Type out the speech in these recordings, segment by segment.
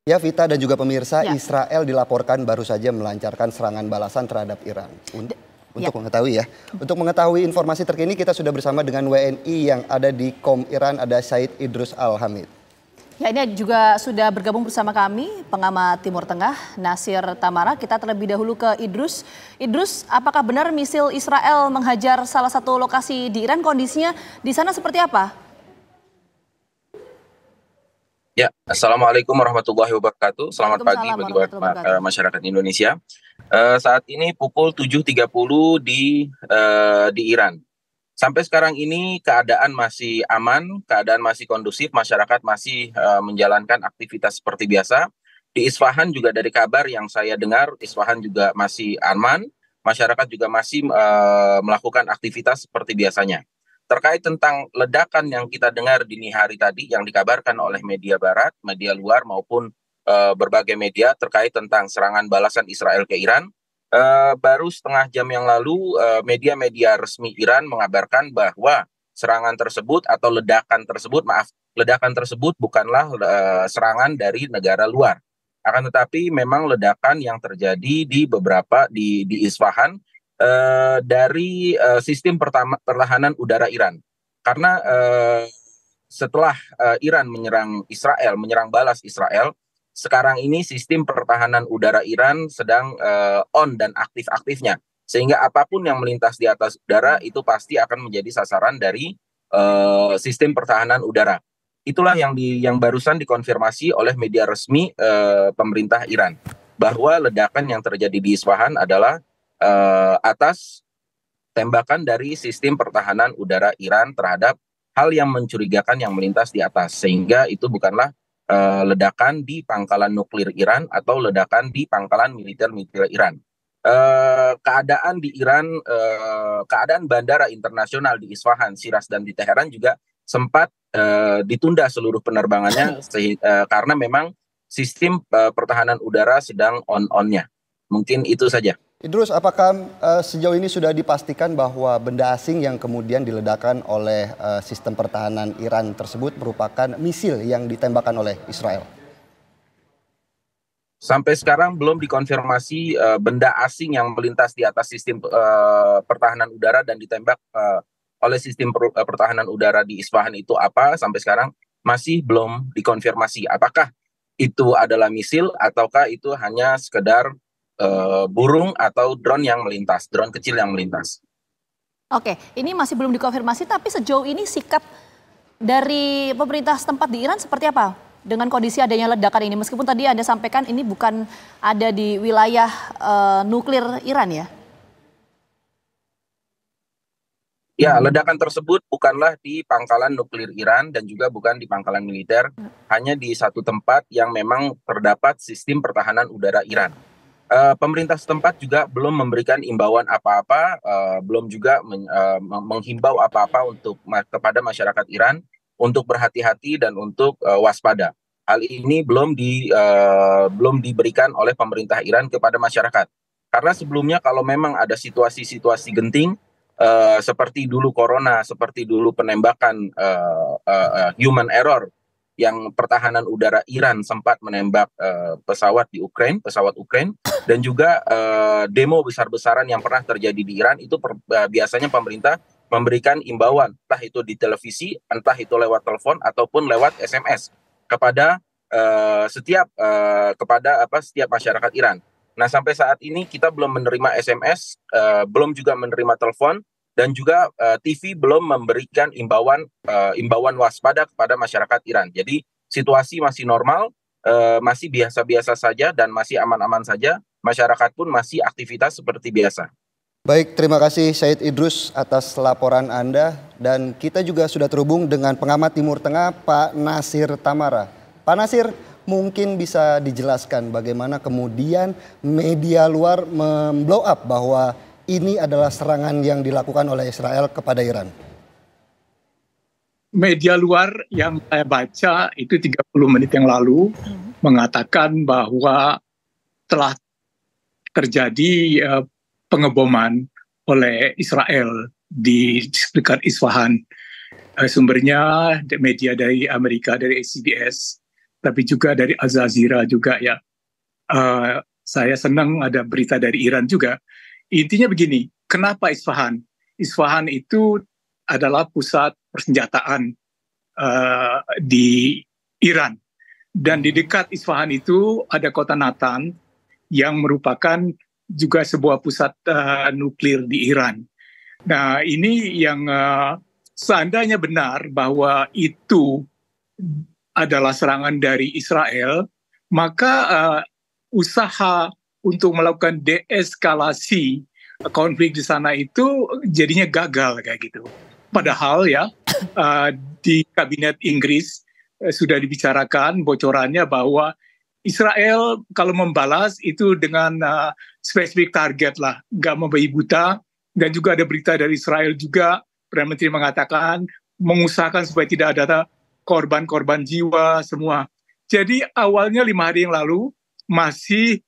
Ya, Vita dan juga pemirsa, Ya, Israel dilaporkan baru saja melancarkan serangan balasan terhadap Iran. ya. Untuk mengetahui informasi terkini kita sudah bersama dengan WNI yang ada di KOM Iran, ada Said Idrus Al-Hamid. Ya, ini juga sudah bergabung bersama kami pengamat Timur Tengah Nasir Tamara. Kita terlebih dahulu ke Idrus. Idrus, apakah benar misil Israel menghajar salah satu lokasi di Iran? Kondisinya di sana seperti apa? Ya, Assalamualaikum warahmatullahi wabarakatuh. Selamat pagi Waalaikumsalam bagi warahmatullahi wabarakatuh. masyarakat Indonesia. Saat ini pukul 7.30 di Iran. Sampai sekarang ini keadaan masih aman, keadaan masih kondusif, masyarakat masih menjalankan aktivitas seperti biasa. Di Isfahan juga dari kabar yang saya dengar, Isfahan juga masih aman, masyarakat juga masih melakukan aktivitas seperti biasanya. Terkait tentang ledakan yang kita dengar dini hari tadi yang dikabarkan oleh media barat, media luar maupun berbagai media terkait tentang serangan balasan Israel ke Iran, baru setengah jam yang lalu media-media resmi Iran mengabarkan bahwa serangan tersebut atau ledakan tersebut bukanlah serangan dari negara luar. Akan tetapi memang ledakan yang terjadi di Isfahan dari sistem pertahanan udara Iran. Karena setelah Iran menyerang balas Israel, sekarang ini sistem pertahanan udara Iran sedang on dan aktif-aktifnya. Sehingga apapun yang melintas di atas udara itu pasti akan menjadi sasaran dari sistem pertahanan udara. Itulah yang barusan dikonfirmasi oleh media resmi pemerintah Iran. Bahwa ledakan yang terjadi di Isfahan adalah atas tembakan dari sistem pertahanan udara Iran terhadap hal yang mencurigakan yang melintas di atas, sehingga itu bukanlah ledakan di pangkalan nuklir Iran atau ledakan di pangkalan militer Iran. Keadaan di Iran, keadaan bandara internasional di Isfahan, Shiraz dan di Teheran juga sempat ditunda seluruh penerbangannya karena memang sistem pertahanan udara sedang on-onnya. Mungkin itu saja. Idrus, apakah sejauh ini sudah dipastikan bahwa benda asing yang kemudian diledakkan oleh sistem pertahanan Iran tersebut merupakan misil yang ditembakkan oleh Israel? Sampai sekarang belum dikonfirmasi benda asing yang melintas di atas sistem pertahanan udara dan ditembak oleh sistem pertahanan udara di Isfahan itu apa. Sampai sekarang masih belum dikonfirmasi apakah itu adalah misil ataukah itu hanya sekedar burung atau drone kecil yang melintas. Oke, ini masih belum dikonfirmasi, tapi sejauh ini sikap dari pemerintah setempat di Iran seperti apa dengan kondisi adanya ledakan ini? Meskipun tadi Anda sampaikan ini bukan ada di wilayah nuklir Iran ya? Ya, ledakan tersebut bukanlah di pangkalan nuklir Iran dan juga bukan di pangkalan militer, hanya di satu tempat yang memang terdapat sistem pertahanan udara Iran. Pemerintah setempat juga belum memberikan imbauan apa-apa, belum juga menghimbau apa-apa kepada masyarakat Iran untuk berhati-hati dan untuk waspada. Hal ini belum diberikan oleh pemerintah Iran kepada masyarakat. Karena sebelumnya kalau memang ada situasi-situasi genting seperti dulu corona, seperti dulu penembakan human error yang pertahanan udara Iran sempat menembak pesawat Ukraine, dan juga demo besar-besaran yang pernah terjadi di Iran itu biasanya pemerintah memberikan imbauan, entah itu di televisi, entah itu lewat telepon ataupun lewat SMS kepada setiap masyarakat Iran. Nah, sampai saat ini kita belum menerima SMS, belum juga menerima telepon, dan juga TV belum memberikan imbauan waspada kepada masyarakat Iran. Jadi situasi masih normal, masih biasa-biasa saja dan masih aman-aman saja. Masyarakat pun masih aktivitas seperti biasa. Baik, terima kasih Said Idrus atas laporan Anda. Dan kita juga sudah terhubung dengan pengamat Timur Tengah Pak Nasir Tamara. Pak Nasir, mungkin bisa dijelaskan bagaimana kemudian media luar memblow up bahwa ini adalah serangan yang dilakukan oleh Israel kepada Iran? Media luar yang saya baca itu 30 menit yang lalu mengatakan bahwa telah terjadi pengeboman oleh Israel di dekat Isfahan. Sumbernya media dari Amerika, dari CBS, tapi juga dari Al Jazeera juga ya. Saya senang ada berita dari Iran juga. Intinya begini, kenapa Isfahan? Isfahan itu adalah pusat persenjataan di Iran. Dan di dekat Isfahan itu ada kota Natan yang merupakan juga sebuah pusat nuklir di Iran. Nah, ini yang seandainya benar bahwa itu adalah serangan dari Israel, maka usaha untuk melakukan deeskalasi konflik di sana itu jadinya gagal kayak gitu. Padahal ya di kabinet Inggris sudah dibicarakan bocorannya bahwa Israel kalau membalas itu dengan spesifik target lah, nggak membabi buta. Dan juga ada berita dari Israel juga, Perdana Menteri mengatakan mengusahakan supaya tidak ada korban-korban jiwa semua. Jadi awalnya 5 hari yang lalu masih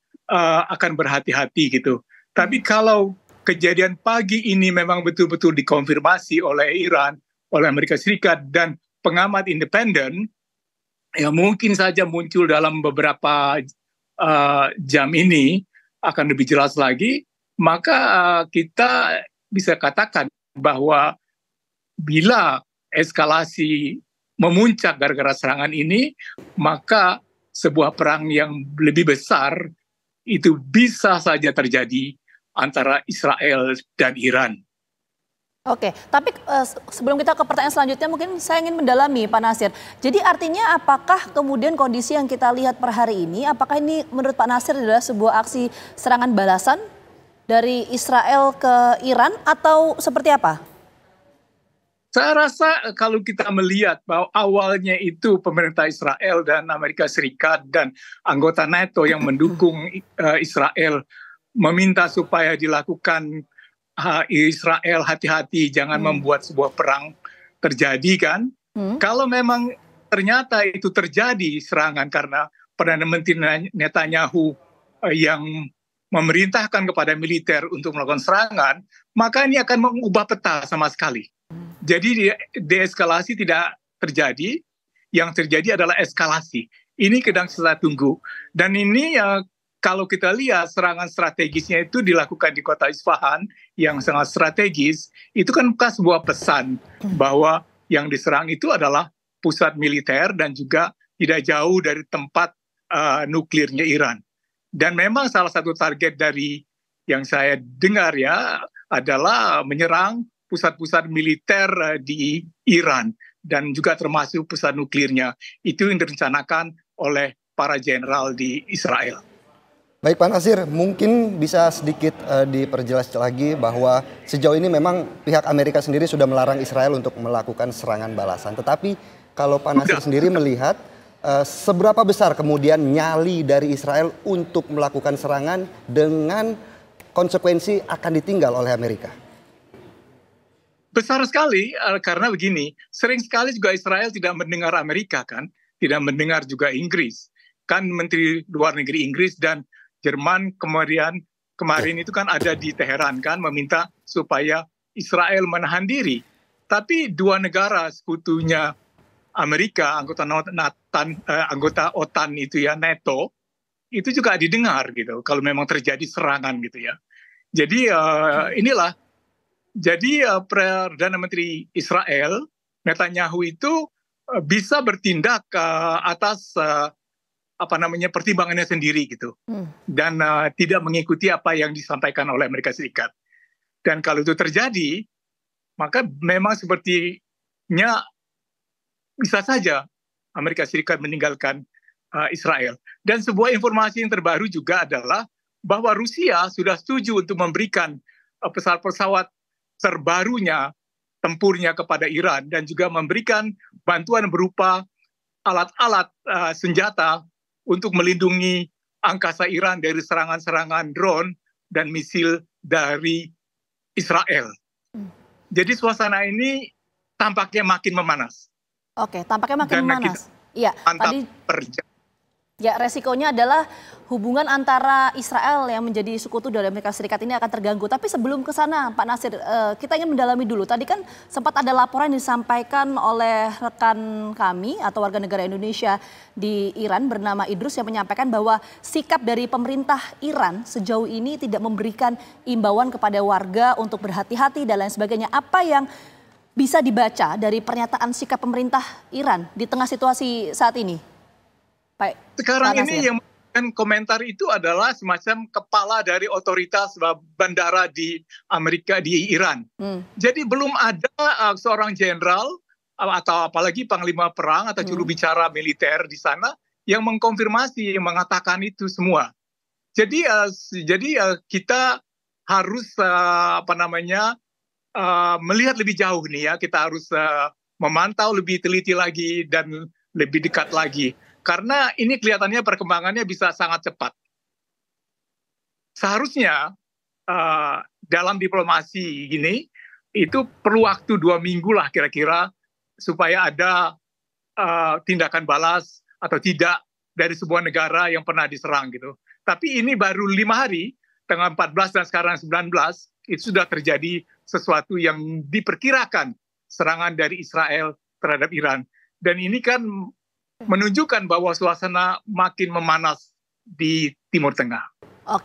akan berhati-hati gitu. Tapi kalau kejadian pagi ini memang betul-betul dikonfirmasi oleh Iran, oleh Amerika Serikat dan pengamat independen, ya mungkin saja muncul dalam beberapa jam ini akan lebih jelas lagi. Maka kita bisa katakan bahwa bila eskalasi memuncak gara-gara serangan ini, maka sebuah perang yang lebih besar itu bisa saja terjadi antara Israel dan Iran. Oke, tapi sebelum kita ke pertanyaan selanjutnya mungkin saya ingin mendalami Pak Natsir. Jadi artinya apakah kemudian kondisi yang kita lihat per hari ini, apakah ini menurut Pak Natsir adalah sebuah aksi serangan balasan dari Israel ke Iran atau seperti apa? Saya rasa kalau kita melihat bahwa awalnya itu pemerintah Israel dan Amerika Serikat dan anggota NATO yang mendukung Israel meminta supaya dilakukan Israel hati-hati jangan membuat sebuah perang terjadi kan. Kalau memang ternyata itu terjadi serangan karena Perdana Menteri Netanyahu yang memerintahkan kepada militer untuk melakukan serangan, maka ini akan mengubah peta sama sekali. Jadi deeskalasi tidak terjadi, yang terjadi adalah eskalasi. Ini sedang kita tunggu. Dan ini kalau kita lihat serangan strategisnya itu dilakukan di kota Isfahan yang sangat strategis, itu kan bukan sebuah pesan bahwa yang diserang itu adalah pusat militer dan juga tidak jauh dari tempat nuklirnya Iran. Dan memang salah satu target dari yang saya dengar ya adalah menyerang pusat-pusat militer di Iran dan juga termasuk pusat nuklirnya. Itu yang direncanakan oleh para jenderal di Israel. Baik Pak Natsir, mungkin bisa sedikit diperjelas lagi bahwa sejauh ini memang pihak Amerika sendiri sudah melarang Israel untuk melakukan serangan balasan. Tetapi kalau Pak Natsir sendiri melihat seberapa besar kemudian nyali dari Israel untuk melakukan serangan dengan konsekuensi akan ditinggal oleh Amerika? Besar sekali karena begini, sering sekali juga Israel tidak mendengar Amerika kan, tidak mendengar juga Inggris. Kan Menteri Luar Negeri Inggris dan Jerman kemarin itu kan ada di Teheran kan meminta supaya Israel menahan diri. Tapi dua negara sekutunya Amerika, anggota OTAN itu ya, NATO, itu juga didengar gitu kalau memang terjadi serangan gitu ya. Jadi inilah, jadi Perdana Menteri Israel, Netanyahu itu bisa bertindak atas pertimbangannya sendiri gitu. Dan tidak mengikuti apa yang disampaikan oleh Amerika Serikat. Dan kalau itu terjadi, maka memang sepertinya bisa saja Amerika Serikat meninggalkan Israel. Dan sebuah informasi yang terbaru juga adalah bahwa Rusia sudah setuju untuk memberikan pesawat-pesawat terbarunya, tempurnya kepada Iran dan juga memberikan bantuan berupa alat-alat senjata untuk melindungi angkasa Iran dari serangan-serangan drone dan misil dari Israel. Jadi suasana ini tampaknya makin memanas. Oke, tampaknya makin memanas. Iya, tadi Ya, resikonya adalah hubungan antara Israel yang menjadi sekutu dari Amerika Serikat ini akan terganggu. Tapi sebelum ke sana, Pak Nasir, kita ingin mendalami dulu. Tadi kan sempat ada laporan yang disampaikan oleh rekan kami atau warga negara Indonesia di Iran bernama Idrus yang menyampaikan bahwa sikap dari pemerintah Iran sejauh ini tidak memberikan imbauan kepada warga untuk berhati-hati dan lain sebagainya. Apa yang bisa dibaca dari pernyataan sikap pemerintah Iran di tengah situasi saat ini? Sekarang ini yang memberikan komentar itu adalah semacam kepala dari otoritas bandara di Amerika, di Iran. Jadi belum ada seorang jenderal atau apalagi panglima perang atau juru bicara militer di sana yang mengkonfirmasi, yang mengatakan itu semua. Jadi kita harus melihat lebih jauh nih ya. Kita harus memantau lebih teliti lagi dan lebih dekat lagi. Karena ini kelihatannya perkembangannya bisa sangat cepat. Seharusnya dalam diplomasi gini, itu perlu waktu 2 minggu lah kira-kira supaya ada tindakan balas atau tidak dari sebuah negara yang pernah diserang gitu. Tapi ini baru 5 hari, tanggal 14 dan sekarang 19, itu sudah terjadi sesuatu yang diperkirakan serangan dari Israel terhadap Iran. Dan ini kan menunjukkan bahwa suasana makin memanas di Timur Tengah.